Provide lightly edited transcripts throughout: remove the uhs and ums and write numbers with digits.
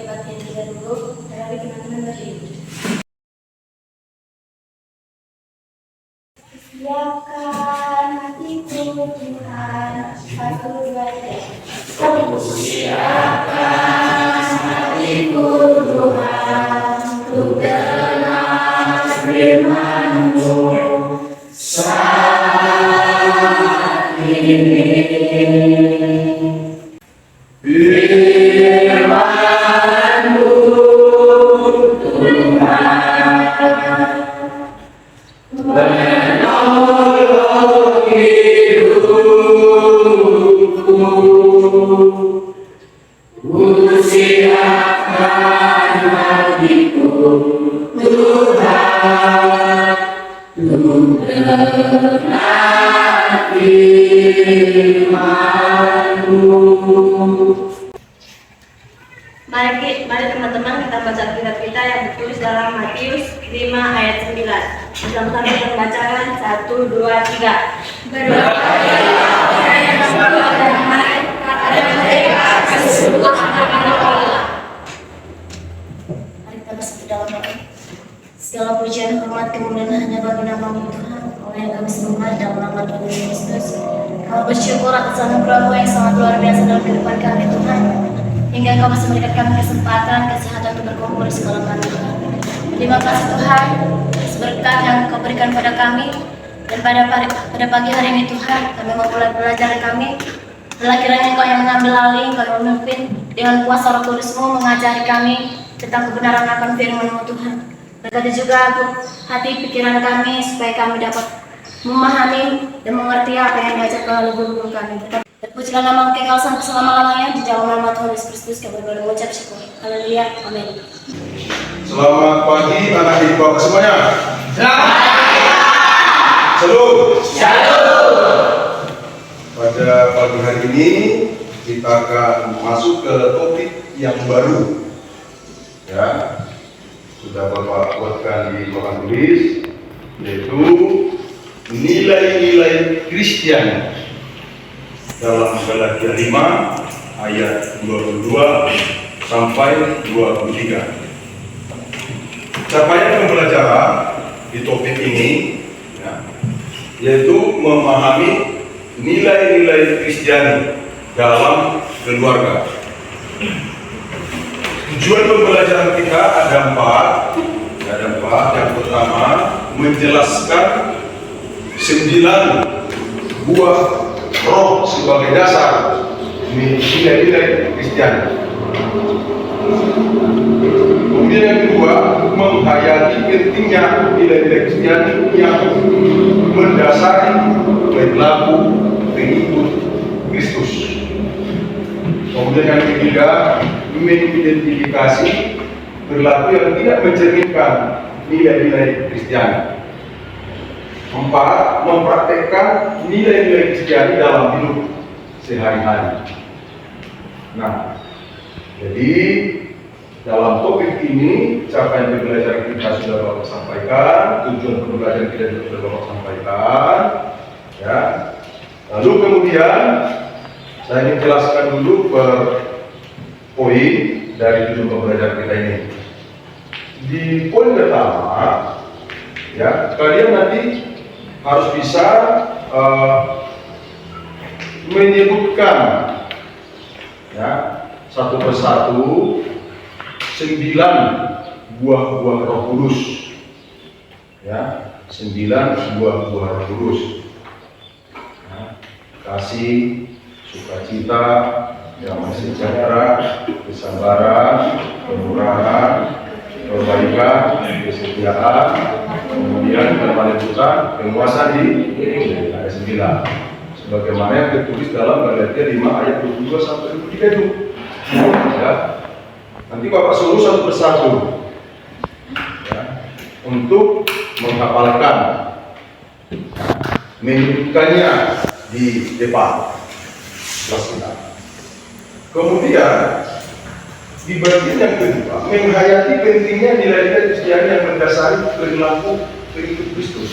bagian 3 dulu, dari teman-teman berdiri. Siapkan hatiku Tuhan, 1, 2, 3. Siapkan hatiku Tuhan, untuk dengar firman-Mu saat ini. Firman-Mu Tuhan menolong hidupku, ku siapkan hatiku Tuhan, untuk dengar firman-Mu. Mari teman-teman kita baca Alkitab kita yang tertulis dalam Matius 5 ayat 9. Bersama-sama kita membacakan 1, 2, 3. Berbahagialah yang berbuat damai, karena mereka akan disebut anak-anak Allah. Mari kita bersatu dalam doa. Segala pujian, hormat, kemuliaan hanya bagi nama-Mu Tuhan. Oleh yang kami sembah dalam nama Tuhan Yesus. Kami bersyukur atas anugerah-Mu yang sangat luar biasa dalam kehidupan kami Tuhan. Hingga Engkau masih memberikan kami kesempatan, kesehatan untuk berkumpul di sekolah kami Tuhan. Terima kasih Tuhan, berkat yang Kau berikan pada kami. Dan pada pagi hari ini Tuhan, kami mau mulai belajar kami. Adalah kiranya Engkau yang mengambil alih, Engkau yang memimpin dengan kuasa Roh Kudus-Mu mengajari kami tentang kebenaran akan firman-Mu Tuhan. Berkati juga hati pikiran kami supaya kami dapat memahami dan mengerti apa yang diajarkan oleh guru-guru kami. Terpujilah nama Engkau sampai selama-lamanya. Di dalam nama Tuhan Yesus Kristus kami mengucap syukur. Haleluya. Amin. Selamat pagi anak ibu bapak semuanya. Shalom. Shalom. Pada pagi hari ini kita akan masuk ke topik yang baru. Ya, sudah bapak buatkan di papan tulis, yaitu nilai-nilai Kristen dalam Galatia 5 ayat 22 sampai 23. Capaian pembelajaran di topik ini ya, yaitu memahami nilai-nilai Kristiani dalam keluarga. Tujuan pembelajaran kita ada empat. Yang pertama, menjelaskan 9 buah roh sebagai dasar nilai-nilai Kristiani. Kemudian yang kedua, menghayati pentingnya nilai-nilai Kristiani yang mendasari perilaku pengikut Kristus. Kemudian yang ketiga, mengidentifikasi perilaku yang tidak mencerminkan nilai-nilai Kristiani. 4, mempraktekkan nilai-nilai Kristiani dalam hidup sehari-hari. Nah, jadi dalam topik ini capaian pembelajaran kita sudah Bapak sampaikan, tujuan pembelajaran kita juga sudah Bapak sampaikan, ya. Lalu kemudian saya ingin jelaskan dulu per poin dari tujuan pembelajaran kita ini. Di poin pertama, ya, kalian nanti harus bisa menyebutkan, ya, satu persatu 9 buah-buah Roh Kudus, ya, 9 buah-buah Roh Kudus, ya, kasih, sukacita, damai sejahtera, kesabaran, kemurahan, kebaikan, kesetiaan, kemudian kelembutan, penguasaan diri, ada 9. Sebagaimana yang tertulis dalam Galatia 5 ayat 22 sampai 23 itu. Ya. Nanti Bapak suruh satu persatu, ya, untuk menghafalkan, menyebutkannya di depan kelas kita. Kemudian di bagian yang kedua, menghayati pentingnya nilai-nilai Kristiani yang mendasari perilaku pengikut Kristus.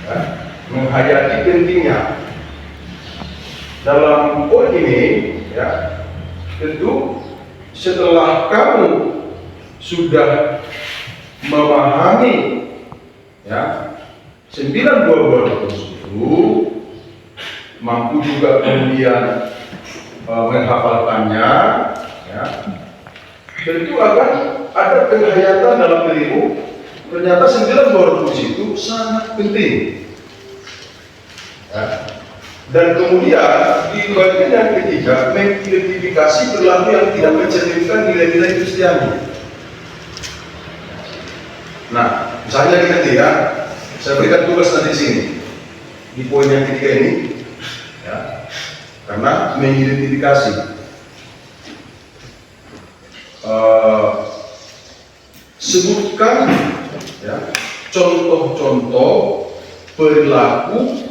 Ya, menghayati pentingnya. Dalam poin ini, ya, tentu setelah kamu sudah memahami ya 9 buah tersebut, mampu juga kemudian menghafalkannya, ya, tentu akan ada penghayatan dalam dirimu. Ternyata 9 buah itu sangat penting. Ya. Dan kemudian di bagian yang ketiga, mengidentifikasi perilaku yang tidak mencerminkan nilai-nilai Kristiani. Nah, misalnya nanti ya, saya berikan tugas nanti di sini di poin yang ketiga ini, ya, karena mengidentifikasi sebutkan ya contoh-contoh perilaku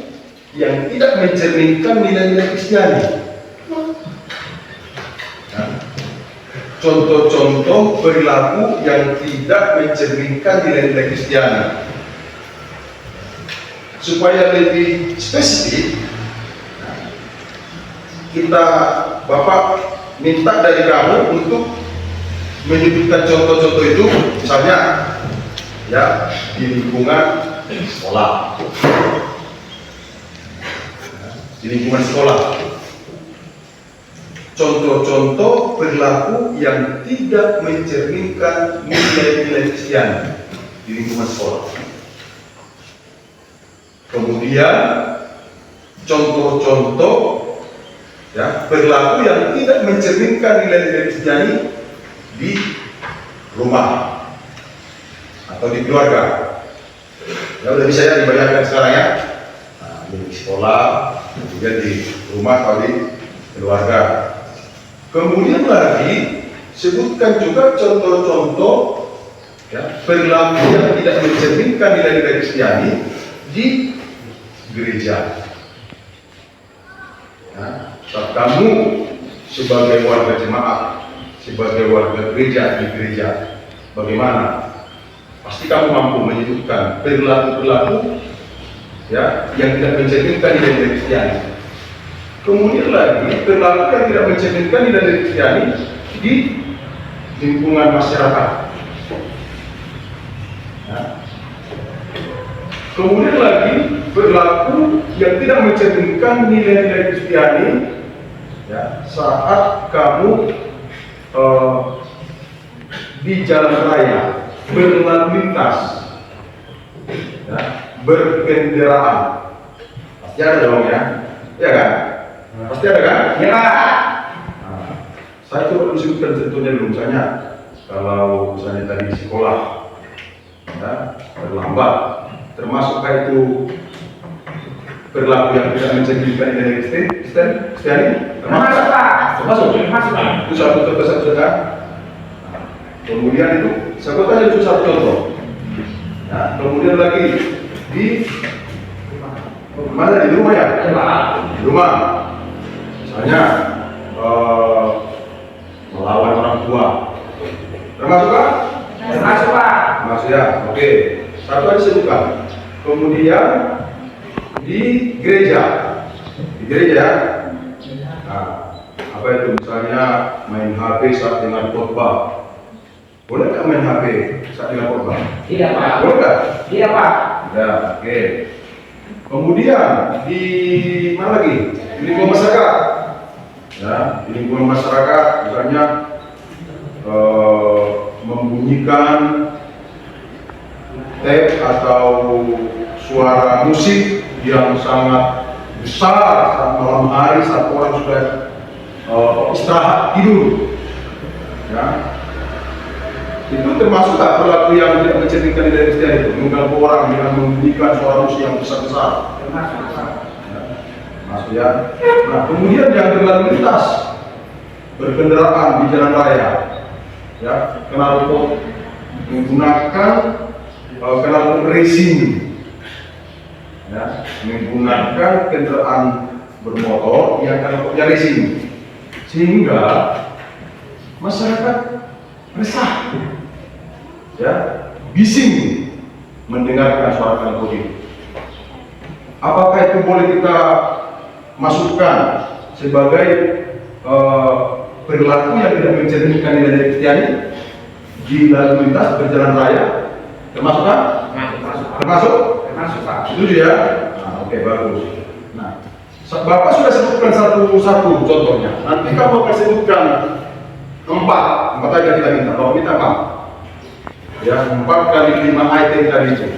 yang tidak mencerminkan nilai-nilai Kristiani. Ya. Contoh-contoh perilaku yang tidak mencerminkan nilai-nilai Kristiani. Supaya lebih spesifik, kita Bapak minta dari kamu untuk menyebutkan contoh-contoh itu, misalnya ya di lingkungan sekolah. Di lingkungan sekolah, contoh-contoh perilaku yang tidak mencerminkan nilai-nilai Kristiani di lingkungan sekolah. Kemudian contoh-contoh ya perilaku yang tidak mencerminkan nilai-nilai Kristiani di rumah atau di keluarga. Ya udah bisa ya dibayangkan sekarang ya. Nah, di sekolah, juga di rumah atau di keluarga. Kemudian lagi sebutkan juga contoh-contoh ya, perilaku yang tidak mencerminkan nilai-nilai Kristiani di gereja. Ya, kamu sebagai warga jemaat, sebagai warga gereja di gereja, bagaimana? Pasti kamu mampu menyebutkan perilaku-perilaku ya, yang tidak mencerminkan nilai-nilai Kristiani. Kemudian lagi perilaku yang tidak mencerminkan nilai-nilai Kristiani di lingkungan masyarakat. Ya. Kemudian lagi perilaku yang tidak mencerminkan nilai-nilai Kristiani ya, saat kamu di jalan raya berlalu lintas. Ya, berkendaraan, pasti ada dong ya, ya kan? Pasti ada kan? Ya Pak. Nah, saya coba sebutkan contohnya dulu, misalnya kalau misalnya tadi di sekolah, ya, terlambat, termasuk itu perilaku yang tidak mencerminkan nilai Kristiani, termasuk Pak. Termasuk Pak. Itu satu contoh saja. Kemudian itu, saya katakan itu satu contoh. Nah, kemudian lagi di mana, di rumah ya? Di rumah. Misalnya melawan orang tua. Termasuk Pak? Termasuk Pak. Termasuk ya. Oke. Satu aja sebutkan. Kemudian di gereja. Di gereja ya. Nah, apa itu misalnya main HP saat dengar khotbah. Boleh nggak main HP saat dengar khotbah? Tidak Pak. Boleh nggak? Tidak Pak. Ya, oke. Kemudian di mana lagi? Di lingkungan masyarakat. Ya, di lingkungan masyarakat, misalnya membunyikan tape atau suara musik yang sangat besar saat malam hari, saat orang sudah istirahat tidur. Ya. Itu termasuk tak perilaku yang tidak mencerminkan nilai Kristiani itu, mengganggu orang dengan membunyikan suara musik yang besar-besar. Termasuk ya. Nah, kemudian yang berlalu lintas, berkendaraan di jalan raya, ya, knalpot, menggunakan knalpot racing, ya, menggunakan kendaraan bermotor yang knalpotnya racing, sehingga masyarakat resah. Ya, bising mendengarkan suara knalpot itu. Apakah itu boleh kita masukkan sebagai perilaku yang tidak mencerminkan nilai-nilai Kristiani di lalu lintas berjalan raya, termasuk kan? Termasuk? Termasuk Pak. Setuju ya? Nah, oke, bagus. Nah, Bapak sudah sebutkan satu-satu contohnya. Nanti kamu akan sebutkan empat aja kita minta. Bapak minta apa? Ya, 4 kali 5 item tadi itu.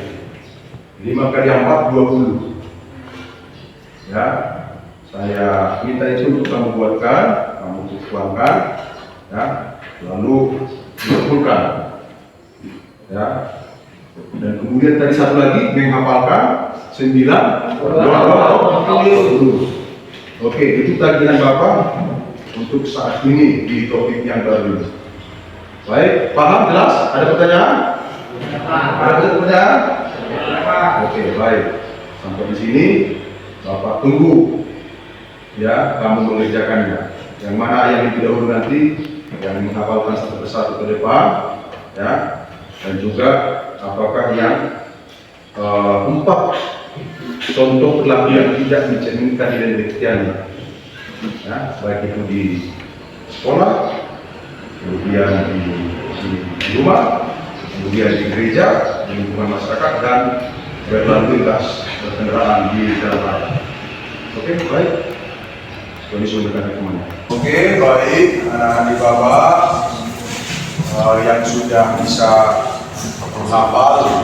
5 kali 4, 20. Ya, saya minta itu untuk kamu buatkan, kamu tuangkan, ya, lalu dikumpulkan, ya. Dan kemudian tadi satu lagi menghafalkan 9, 20. Oke, itu tagihan Bapak untuk saat ini di topik yang baru ini. Baik, paham, jelas? Ada pertanyaan? Ada pertanyaan? Oke, baik. Sampai di sini Bapak tunggu ya kamu mengerjakannya. Yang mana yang lebih dahulu nanti yang menghafalkan satu persatu ke depan, ya. Dan juga apakah yang 4 contoh perilaku yang tidak mencerminkan nilai Kristiani, ya, baik itu di sekolah, kemudian di rumah, kemudian di gereja, di lingkungan masyarakat, dan berlalu lintas berkendaraan di jalan raya. Oke, baik. Kami sudah kemana? Oke, baik. Anak-anak Bapak yang sudah bisa menghafal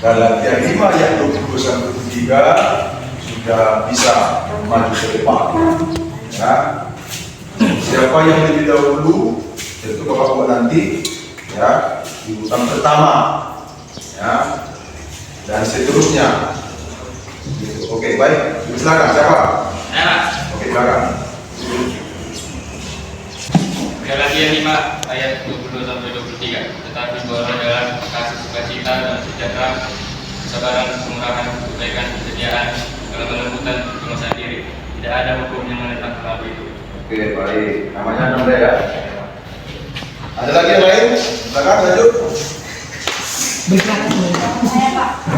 Galatia 5 ayat 20-23 sudah bisa maju ke depan. Ya. Siapa yang lebih dahulu, tentu Bapak buat nanti, ya, di urutan pertama, ya, dan seterusnya. Gitu. Oke, baik. Silakan siapa? Oke, silakan. Galatia 5 ayat 22-23. Tetapi bahwa dalam kasih sukacita dan sejahtera, kesabaran, kemurahan, kebaikan, kesetiaan, kelembutan, penguasaan diri, tidak ada hukum yang menentang hal itu. Oke, baik. Namanya Anda ya. Ada lagi yang lain? Silakan lanjut. Saya Pak.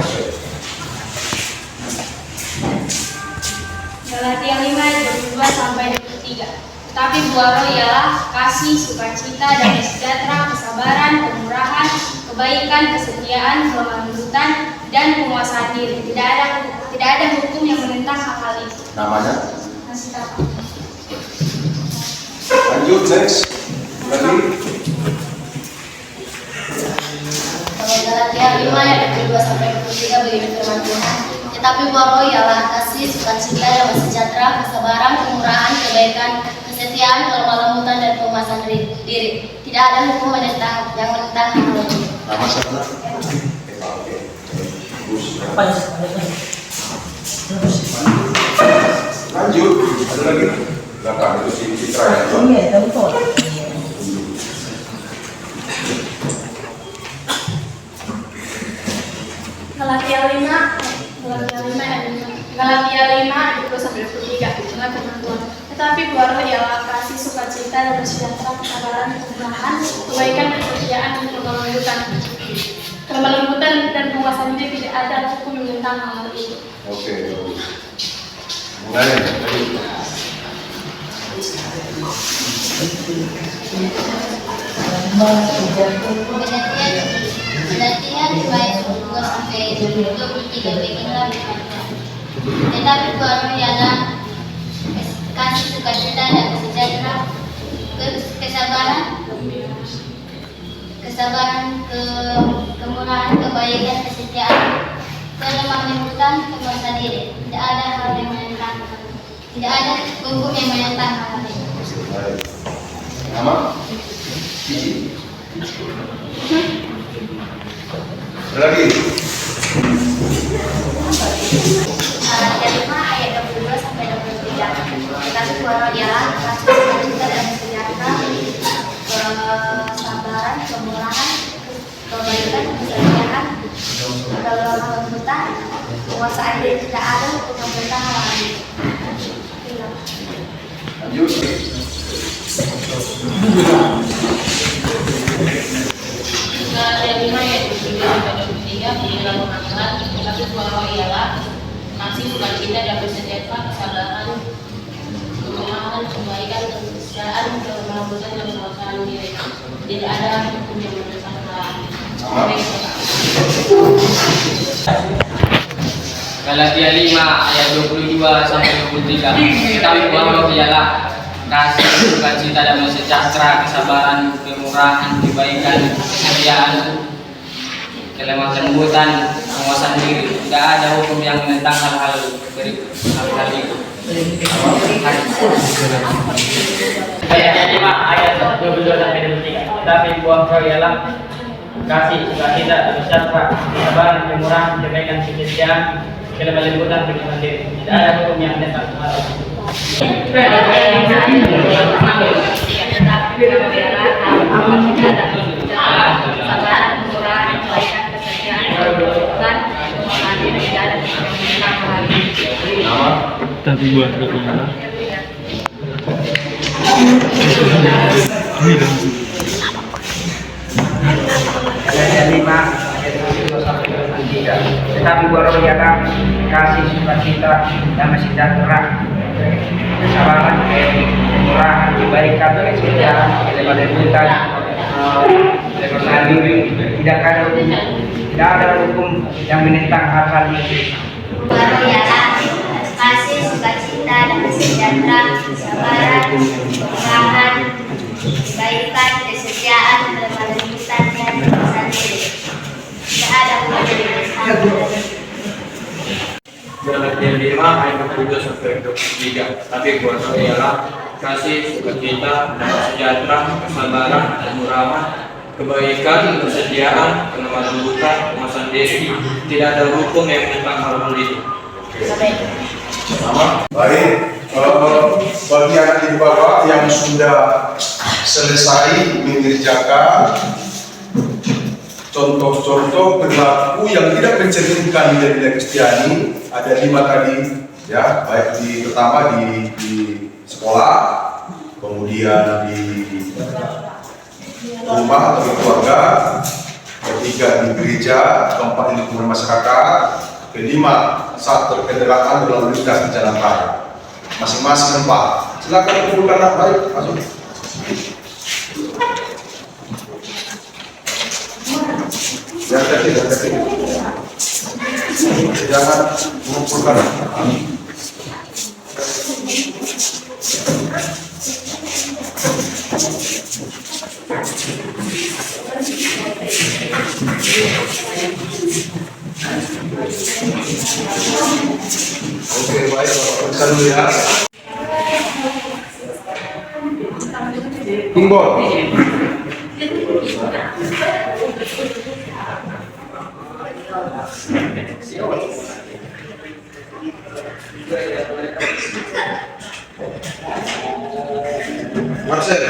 Galatia 5 ayat 22 sampai 23. Tetapi buah roh ialah kasih, sukacita, damai sejahtera, kesabaran, kemurahan, kebaikan, kesetiaan, kelemah lembutan, dan penguasaan diri. Tidak ada hukum yang menentang hal-hal itu. Namanya? Masih tahu. Lanjut, next. Lagi. Kalau Galatia 5 ayat 22 sampai 23 begini firman Tuhan. Tetapi buah roh ialah kasih, sukacita, damai sejahtera, kesabaran, kemurahan, kebaikan, kesetiaan, kelemah lembutan, dan penguasaan diri. Tidak ada hukum yang menentang hal itu. Nama siapa? Oke. Lanjut. Ada lagi? Silakan, itu si Citra ya. Galatia 5 ayat 20 sampai 23 dengan firman Tuhan. Tetapi buah roh ialah kasih, sukacita, damai sejahtera, kesabaran, kemurahan, kebaikan, kesetiaan, dan kelemah lembutan, dan penguasaan diri. Tidak ada hukum yang menentang hal itu. Oke. Mulai. Galatia 5 ayat 22 sampai 23 beginilah firman Tuhan. Tetapi buah roh ialah kasih, sukacita, dan sejahtera, kesabaran, kemurahan, kebaikan, kesetiaan, kelemah lembutan, penguasaan diri. Tidak ada hal yang menentang. Tidak ada hukum yang menentang hal itu. Baik. Nama? Cici. Ada lagi? Galatia 5 ayat 22 sampai 23. Tetapi buah roh ialah kasih, sukacita, dan sejahtera, kesabaran, kemurahan, kebaikan, kesetiaan, kelemah lembutan, penguasaan diri. Tidak ada hukum yang menentang hal itu. Lanjut. Galatia 5 ayat 23 sampai 23 beginilah firman Tuhan. Tetapi buah roh ialah kasih, sukacita, damai sejahtera, kesabaran, kemurahan, kebaikan, kesetiaan, sendiri. Tidak ada hukum yang berdasarkan Galatia 5 ayat 22 sampai 23. Tetapi buah roh ialah kasih, sukacita, damai sejahtera, kesabaran, kemurahan, kebaikan, kesetiaan, kelemah lembutan, penguasaan diri. Tidak ada hukum yang menentang hal-hal berikut. Hal-hal itu. Galatia 5 ayat 22 sampai 23. Tetapi buah roh ialah kasih, sukacita, damai sejahtera, kesabaran, kemurahan, kebaikan, kesetiaan, kelemah lembutan, penguasaan diri. Tidak ada hukum yang menentang hal-hal itu. Tapi buat bagaimana? Galatia 5 ayat 22 sampai 23. Tetapi buah roh ialah kasih, sukacita, damai sejahtera, kesabaran, kemurahan, kebaikan, kesetiaan, kelemah lembutan, penguasaan diri. Tidak ada hukum yang menentang hal-hal itu. Buah roh ialah kasih, sukacita, damai sejahtera, kesabaran, kemurahan, kebaikan, kesetiaan, kelemah lembutan, dan penguasaan diri. Tidak ada hukum yang menentang. Galatia 5 ayat 22 sampai 23. Tapi buah roh ialah kasih, sukacita, damai sejahtera, kesabaran, kemurahan, kebaikan, kesetiaan, kelemah lembutan, penguasaan diri. Tidak ada hukum yang menentang hal-hal itu. Baik, bagi anak ibu bapak yang sudah selesai mengerjakan contoh-contoh perilaku yang tidak mencerminkan nilai-nilai Kristiani, ada 5 tadi, ya, baik pertama di sekolah, kemudian di rumah atau di keluarga, ketiga di gereja, keempat di lingkungan masyarakat, kelima saat berkendaraan berlalu lintas di jalan raya. Masing-masing tempat. Silakan kumpulkan anak baik, masuk. Jangan jangan mengumpulkan. Oke, baik, Bapak periksa dulu ya. Timbul. Marcel.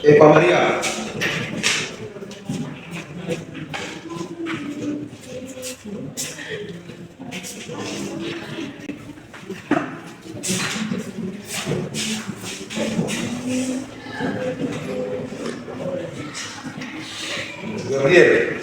Eva Maria. Gabriel.